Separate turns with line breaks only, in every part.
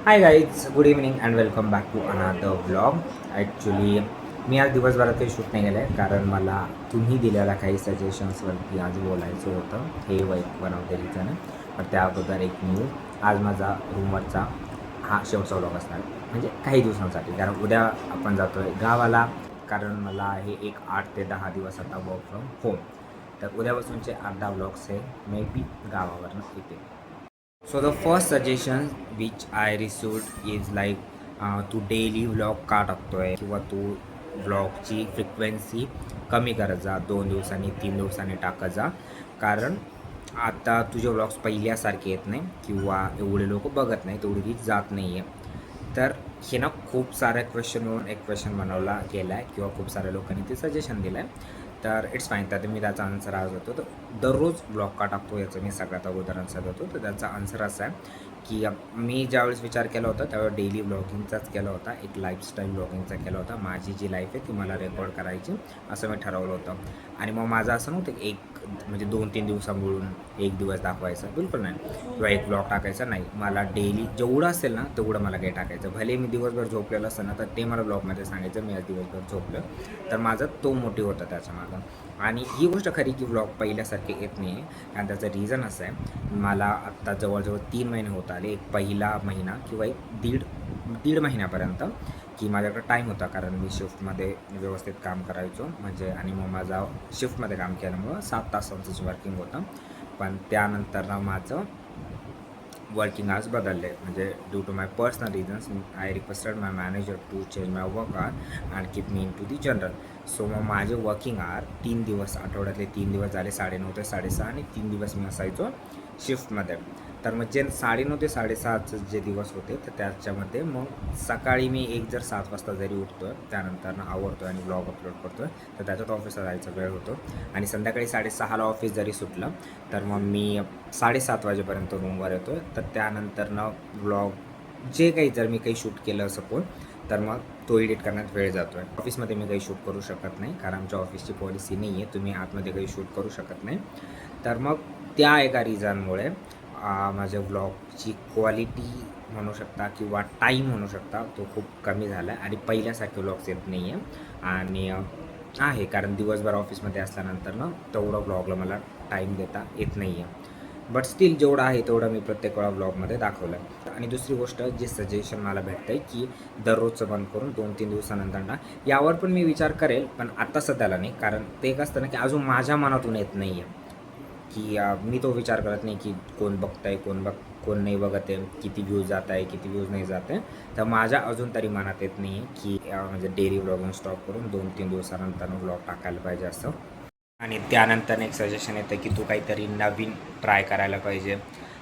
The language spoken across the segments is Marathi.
High guys, good evening and welcome back to another blog. Actually मी आज दिवसभरात काही शूट नाही केलं आहे कारण मला तुम्ही दिलेल्या काही सजेशन्सवरती आज बोलायचं होतं. हे वन ऑफ द रिझन आहे. पण त्या अगोदर एक न्यूज. आज माझा रूमवरचा हा शेवटचा ब्लॉग असणार म्हणजे काही दिवसांसाठी, कारण उद्या आपण जातो आहे गावाला. कारण मला आहे एक 8 ते 10 दिवस आता वर्क फ्रॉम होम. तर उद्यापासूनचे 8-10 ब्लॉग्स हे मे बी गावावरनं येते. So the first suggestion which I received is like तू डेली व्लॉग का टाकतोय किंवा तू व्लॉगची फ्रिक्वेन्सी कमी करत जा, 2 दिवसांनी 3 दिवसांनी टाकत जा. कारण आता तुझे व्लॉग्स पहिल्यासारखे येत नाही किंवा एवढे लोक बघत नाही, तेवढी रीच जात नाही आहे. तर हे ना खूप साऱ्या क्वेश्चनवरून एक क्वेश्चन बनवला गेला आहे किंवा खूप साऱ्या लोकांनी ते सजेशन दिलं आहे. तर इट्स फाईन. तर मी त्याचा आन्सर आज होतो. तर दररोज ब्लॉग का टाकतो याचं मी सगळ्यात अगोदर आन्सर देतो. तर त्याचा आन्सर असा आहे की मी ज्यावेळेस विचार केला होता त्यावेळेस डेली ब्लॉगिंगचाच केला होता, एक लाईफस्टाईल ब्लॉगिंगचा केला होता. माझी जी लाईफ आहे ती मला रेकॉर्ड करायची असं मी ठरवलं होतं. आणि मग माझं असं नव्हतं की म्हणजे 2-3 दिवसांकडून एक दिवस दाखवायचा, बिलकुल नाही, किंवा एक ब्लॉग टाकायचा नाही. मला डेली जेवढं असेल ना तेवढं मला काही टाकायचं. भले मी दिवसभर झोपलेलं असतं ना तर ते मला ब्लॉगमध्ये सांगायचं मी आज दिवसभर झोपलं. तर माझा तो मोटिव्ह होता त्याच्या मागं. आणि ही गोष्ट खरी की व्लॉग पहिल्यासारखे येत नाही आहे. आणि त्याचं रिझन असं आहे, मला आत्ता जवळजवळ 3 महिने होत आले. एक पहिला महिना किंवा एक दीड महिन्यापर्यंत की माझ्याकडे टाईम होता, कारण मी शिफ्टमध्ये व्यवस्थित काम करायचो म्हणजे. आणि मग माझा शिफ्टमध्ये काम केल्यामुळं 7 तासांचंच वर्किंग होतं. पण त्यानंतर ना माझं वर्किंग आवर्स बदलले, म्हणजे due to my personal reasons I requested my manager to change my work hour and keep me in to the general. So मग माझे वर्किंग आवर 3 दिवस, आठवड्यातले 3 दिवस झाले 9:30 ते 6:30, आणि 3 दिवस मी असायचो शिफ्टमध्ये. तर मग जे 9:30 ते 6:30 जे दिवस होते तर त्याच्यामध्ये मग सकाळी मी जर 7 वाजता जरी उठतो आहे, त्यानंतर आवरतो आहे आणि ब्लॉग अपलोड करतो आहे, तर त्याच्यात ऑफिसला जायचा वेळ होतो. आणि संध्याकाळी 6:30ला ऑफिस जरी सुटलं तर मग मी 7:30 वाजेपर्यंत रूमवर येतो आहे. तर त्यानंतरनं ब्लॉग जे काही जर मी काही शूट केलं सपोज, तर मग तो एडिट करण्यात वेळ जातो आहे. ऑफिसमध्ये मी काही शूट करू शकत नाही कारण आमच्या ऑफिसची पॉलिसी नाही आहे, तुम्ही आतमध्ये काही शूट करू शकत नाही. तर मग त्या एका रिझनमुळे माझ्या व्लॉगची क्वालिटी म्हणू शकता किंवा टाईम म्हणू शकता तो खूप कमी झाला आहे. आणि पहिल्यासारखे व्लॉग्स येत नाही आहे. आणि आहे कारण दिवसभर ऑफिसमध्ये असल्यानंतर ना तेवढं व्लॉगला मला टाईम देता येत नाही आहे. बट स्टील जेवढं आहे तेवढं मी प्रत्येक वेळा ब्लॉगमध्ये दाखवलं आहे. आणि दुसरी गोष्ट जे सजेशन मला भेटतं आहे की दररोजचं बंद करून 2-3 दिवसानंतर ना, यावर पण मी विचार करेल, पण आत्ता सध्याला नाही. कारण ते एक असतं ना की अजून माझ्या मनातून येत नाही आहे की मी तो विचार करत नाही की कोण बघतं आहे, कोण नाही बघत आहे, किती व्ह्यूज जात आहे, किती व्ह्यूज नाही जात आहे. तर माझ्या अजून तरी मनात येत नाही आहे की म्हणजे डेली व्लॉगिंग स्टॉप करून 2-3 दिवसानंतर व्लॉग टाकायला पाहिजे असं. आणि त्यानंतर एक सजेशन येतं की तू काहीतरी नवीन ट्राय करायला पाहिजे.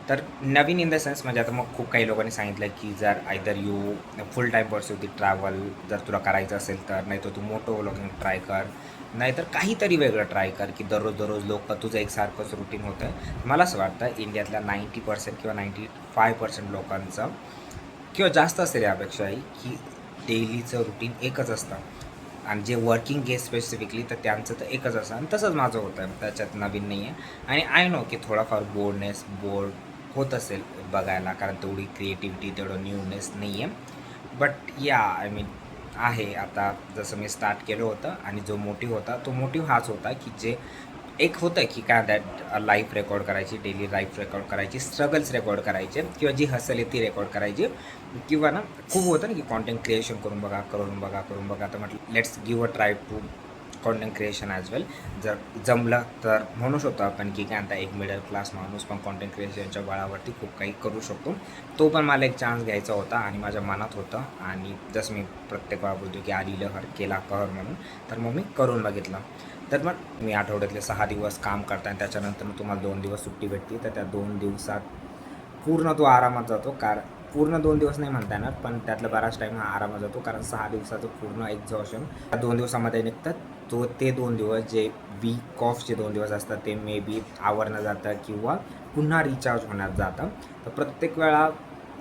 तर नवीन इन द सेन्स म्हणजे आता मग खूप काही लोकांनी सांगितलं की जर either you full time pursue the travel जर तुला करायचं असेल तर, नाही तर तू मोटो व्लॉगिंग ट्राय कर, नाहीतर काहीतरी वेगळं ट्राय कर की दररोज लोक तुझं एकसारखंच रुटीन होतं आहे. मला असं वाटतं इंडियातल्या 90% किंवा 95% लोकांचं किंवा जास्त असेल यापेक्षाही की डेलीचं रुटीन एकच असतं. आणि जे वर्किंग गेस्ट स्पेसिफिकली तर त्यांचं तर एकच असं. आणि तसंच माझं होतं आहे, त्याच्यात नवीन नाही आहे. आणि आय नो की थोडाफार बोर्ड होत असेल बघायला, कारण तेवढी क्रिएटिव्हिटी तेवढं न्यूनेस नाही आहे. बट या आय मीन आहे. आता जसं मी स्टार्ट केलं होतं आणि जो मोटिव्ह होता तो मोटिव्ह हाच होता की जे एक होतं की काय दॅट लाईफ रेकॉर्ड करायची, डेली लाईफ रेकॉर्ड करायची, स्ट्रगल्स रेकॉर्ड करायचे किंवा जी हसल आहे ती रेकॉर्ड करायची. किंवा ना खूप होतं ना की कॉन्टेंट क्रिएशन करून बघा. तर म्हटलं let's give a try to content creation as well. जर जमलं तर म्हणू शकतो आपण की काय आता एक मिडल क्लास माणूस पण कॉन्टेंट क्रिएशनच्या बळावरती खूप काही करू शकतो. तो पण मला एक चान्स घ्यायचा होता आणि माझ्या मनात होतं. आणि जसं मी प्रत्येक वेळा बोलतो की आली लहर केला कहर म्हणून, तर मग मी करून बघितलं. तर मग मी आठवड्यातले 6 दिवस काम करता आणि त्याच्यानंतर तुम्हाला 2 दिवस सुट्टी भेटते. तर त्या 2 दिवसात पूर्ण तो आरामात जातो. पूर्ण 2 दिवस नाही म्हणता येणार, पण त्यातला बराच टाईम हा आरामात जातो. कारण 6 दिवसाचं पूर्ण एक्झॉशन त्या 2 दिवसामध्ये निघतात. ते 2 दिवस जे वीक ऑफचे 2 दिवस असतात ते मे बी आवरणं जातं किंवा पुन्हा रिचार्ज होण्यात जातं. तर प्रत्येक वेळा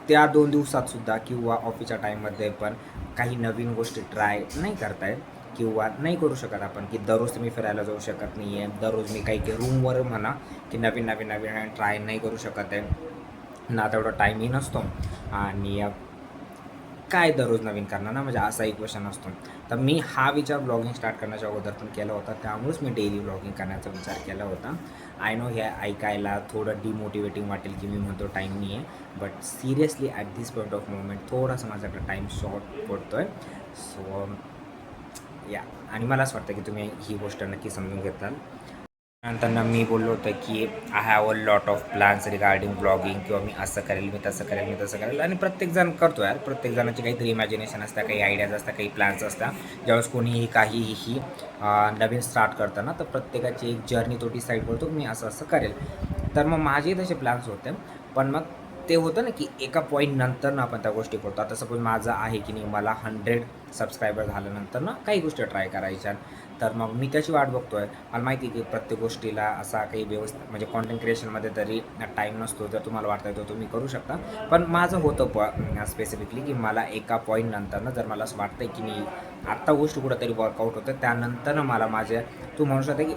त्या 2 दिवसातसुद्धा किंवा ऑफिसच्या टाईममध्ये पण काही नवीन गोष्टी ट्राय नाही करता येत किंवा नाही करू शकत आपण. की दररोज तुम्ही फिरायला जाऊ शकत नाही आहे, दररोज मी काही रूमवर म्हणा की नवीन ट्राय नाही करू शकत आहे ना, तेवढा टाईमही नसतो. आणि काय दररोज नवीन करणार ना, म्हणजे असा एक क्वेश्चन असतो. तर मी हा विचार ब्लॉगिंग स्टार्ट करण्याच्या अगोदर पण केला होता, त्यामुळेच मी डेली ब्लॉगिंग करण्याचा विचार केला होता. आय नो हे ऐकायला थोडं डिमोटिवेटिंग वाटेल की मी म्हणतो टाईम नाही आहे, but seriously at this point of moment थोडासा माझ्याकडे टाईम शॉर्ट पडतो आहे. सो या, आणि मला असं वाटतं की तुम्ही ही गोष्ट नक्की समजून घेताल. नंतर मी बोललो होतं की I have a lot of plans regarding blogging, किंवा मी असं करेल, मी तसं करेल, मी तसं करेल. आणि प्रत्येकजण करतो यार, प्रत्येकजणाची काहीतरी इमॅजिनेशन असतं, काही आयडियाज असतात, काही प्लॅन्स असतात. ज्यावेळेस कोणीही काहीही नवीन स्टार्ट करताना तर प्रत्येकाची एक जर्नी तो डिसाईड करतो, मी असं असं करेल. तर मग माझेही तसे प्लॅन्स होते, पण मग ते होतं ना की एका पॉईंट नंतर ना आपण त्या गोष्टी करतो. आता सपोज माझं आहे की नाही, मला 100 सबस्क्रायबर झाल्यानंतर ना काही गोष्टी ट्राय करायच्या, तर मग मी त्याची वाट बघतो आहे. मला माहिती आहे की प्रत्येक गोष्टीला असा काही व्यवस्थित म्हणजे कॉन्टेंट क्रिएशनमध्ये तरी टाईम नसतो. जर तुम्हाला वाटतं आहे तर तुम्ही करू शकता. पण माझं होतं स्पेसिफिकली की मला एका पॉईंट नंतर ना, जर मला असं वाटतं आहे की मी आत्ता गोष्ट कुठंतरी वर्कआउट होतं, त्यानंतर मला माझ्या तू म्हणू शकता की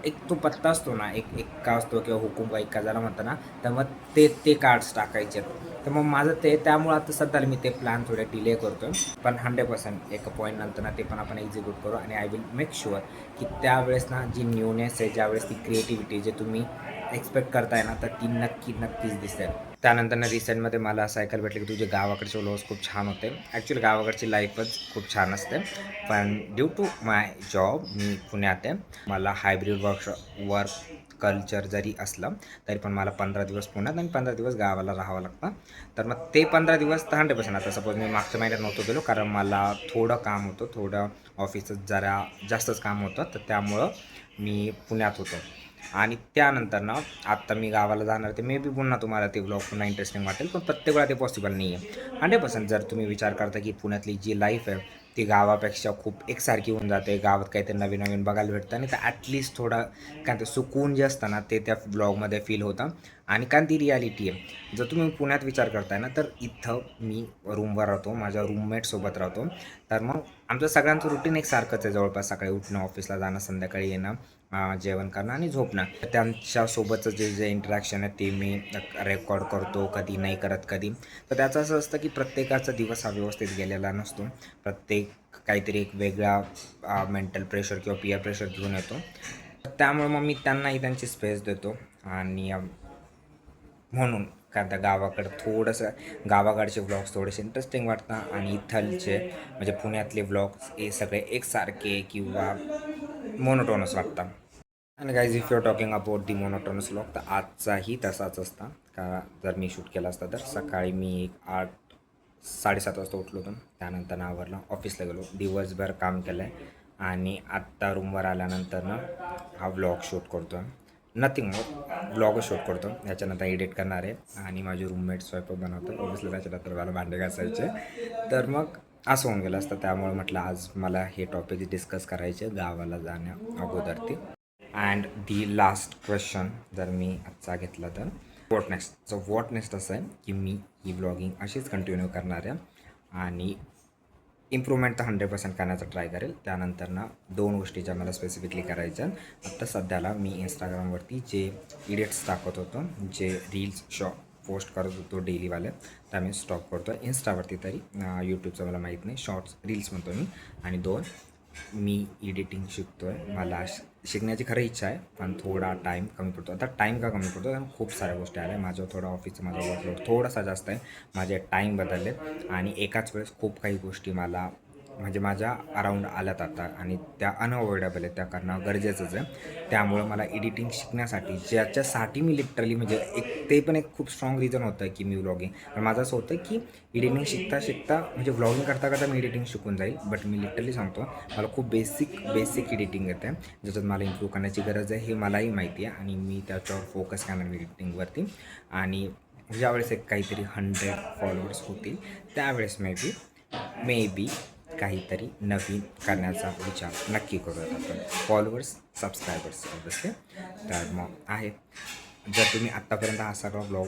एक तो पत्ता असतो ना, एक एक्का असतो किंवा हुकूम का एक्का ज्याला म्हणतं ना, तर मग ते कार्ड्स टाकायचे. तर मग माझं ते त्यामुळं आता सध्याला मी ते प्लॅन थोडे डिले करतो आहे. पण 100% एका पॉईंट नंतर ना ते पण आपण एक्झिक्यूट करू, आणि आय विल मेक शुअर की त्यावेळेस ना जी न्यूनेस आहे, ज्यावेळेस ती क्रिएटिव्हिटी जे तुम्ही एक्सपेक्ट करताय ना, तर ती नक्कीच दिसेल. त्यानंतर रिसेंटमध्ये मला असं ऐकायला भेटलं की तुझे गावाकडचे व्लॉग्स खूप छान होते. ॲक्च्युली गावाकडची लाईफच खूप छान असते, पण ड्यू टू माय जॉब मी पुण्यात आहे. मला हायब्रिड वर्क कल्चर जरी असलं तरी पण मला 15 दिवस पुण्यात आणि 15 दिवस गावाला राहावं लागतं. तर मग ते 15 दिवस तर 100%. आता सपोज मी मागच्या महिन्यात नव्हतो गेलो, कारण मला थोडं काम होतं, थोडं ऑफिसचं जरा जास्तच काम होतं, तर त्यामुळं मी पुण्यात होतो. आणि त्यानंतर ना आत्ता मी गावाला जाणार, ते मे बी पुन्हा तुम्हाला ते व्लॉग पुन्हा इंटरेस्टिंग वाटेल, पण प्रत्येक वेळा ते पॉसिबल नाही आहे. 100% जर तुम्ही विचार करता की पुण्यातली जी लाईफ आहे ती गावापेक्षा खूप एकसारखी होऊन जाते, गावात काहीतरी नवीन नवीन बघायला भेटतं, आणि तर ॲटलिस्ट थोडं काय ते सुकून जे असतं ना ते त्या ब्लॉगमध्ये फील होतं. आणि कारण ती रियालिटी आहे. जर तुम्ही पुण्यात विचार करताय ना, तर इथं मी रूमवर राहतो, माझ्या रूममेटसोबत राहतो. तर मग आमचं सगळ्यांचं रुटीन एक सारखंच आहे जवळपास. सकाळी उठणं, ऑफिसला जाणं, संध्याकाळी येणं, जेवण करणं आणि झोपणं. त्यांच्यासोबतचं जे इंटरॅक्शन आहे ते मी रेकॉर्ड करतो, कधी नाही करत कधी. तर त्याचं असं असतं की प्रत्येकाचा दिवस हा व्यवस्थित गेलेला नसतो. प्रत्येक काहीतरी एक वेगळा मेंटल प्रेशर किंवा पीअर प्रेशर घेऊन येतो. त्यामुळे मग मी त्यांनाही त्यांची स्पेस देतो. आणि म्हणून कारण त्या गावाकडं थोडंसं गावाकडचे व्लॉग्स थोडेसे इंटरेस्टिंग वाटतात, आणि इथलचे म्हणजे पुण्यातले व्लॉग्स हे सगळे एकसारखे किंवा मोनोटोनस वाटतात. आणि guys, if you are talking about the monotonous vlog, तर आजचाही तसाच असता. का जर मी शूट केला असता तर सकाळी मी एक 8-7:30 वाजता उठलो होतो. त्यानंतर आवरलं, ऑफिसला गेलो, दिवसभर काम केलं आहे, आणि आत्ता रूमवर आल्यानंतर हा व्लॉग शूट करतो आहे. नथिंग मोर, व्लॉगच शूट करतो. याच्यानंतर एडिट करणार आहे, आणि माझे रूममेट स्वयंपाक बनवतात. ऑब्वियसली त्याच्यानंतर मला भांडे घासायचे. तर मग असं होऊन गेलं असतं. त्यामुळे म्हटलं आज मला हे टॉपिक डिस्कस करायचे गावाला जाण्या अगोदर ते. अँड दी लास्ट क्वेश्चन जर मी आजचा घेतला तर what next. So what next असं आहे की मी ही ब्लॉगिंग अशीच कंटिन्यू करणार आहे, आणि इम्प्रूव्हमेंट तर 100% करण्याचा ट्राय करेल. त्यानंतर 2 गोष्टी ज्या मला स्पेसिफिकली करायच्या. आत्ता सध्याला मी इंस्टाग्रामवरती जे एडिट्स दाखवत होतो, जे रील्स पोस्ट करत होतो डेलीवाले, त्या मी स्टॉप करतो आहे इंस्टावरती. तरी यूट्यूबचं मला माहीत नाही. शॉर्ट्स रील्स म्हणतो मी. आणि 2, मी एडिटिंग शिकतो आहे. मला शिकण्याची खरं इच्छा आहे, पण थोडा टाईम कमी पडतो. आता टाईम का कमी पडतो, कारण खूप साऱ्या गोष्टी आल्या. माझं थोडं ऑफिसचं माझा वर्कलोड थोडासा जास्त आहे, माझे टाईम बदलले, आणि एकाच वेळेस खूप काही गोष्टी मला म्हणजे माझ्या अराऊंड आल्यात आता, आणि त्या अनअवॉइडेबल आहेत, त्या करणं गरजेचंच आहे. त्यामुळं मला एडिटिंग शिकण्यासाठी, ज्याच्यासाठी मी लिटरली म्हणजे ते पण एक खूप स्ट्रॉंग रिझन होतं की मी व्लॉगिंग. पण माझं असं होतं की एडिटिंग शिकता म्हणजे व्लॉगिंग करता मी एडिटिंग शिकून जाईल. बट मी लिटरली सांगतो, मला खूप बेसिक एडिटिंग येते, ज्याच्यात मला इम्प्रूव्ह करण्याची गरज आहे, हे मलाही माहिती आहे, आणि मी त्याच्यावर फोकस करणार एडिटिंगवरती. आणि ज्यावेळेस एक काहीतरी 100 फॉलोअर्स होतील, त्यावेळेस मे बी काहीतरी नवीन करण्याचा विचार नक्की करूयात आपण. Followers, subscribers obviously. तर मग आहे, जर तुम्ही आत्तापर्यंत हा सगळा ब्लॉग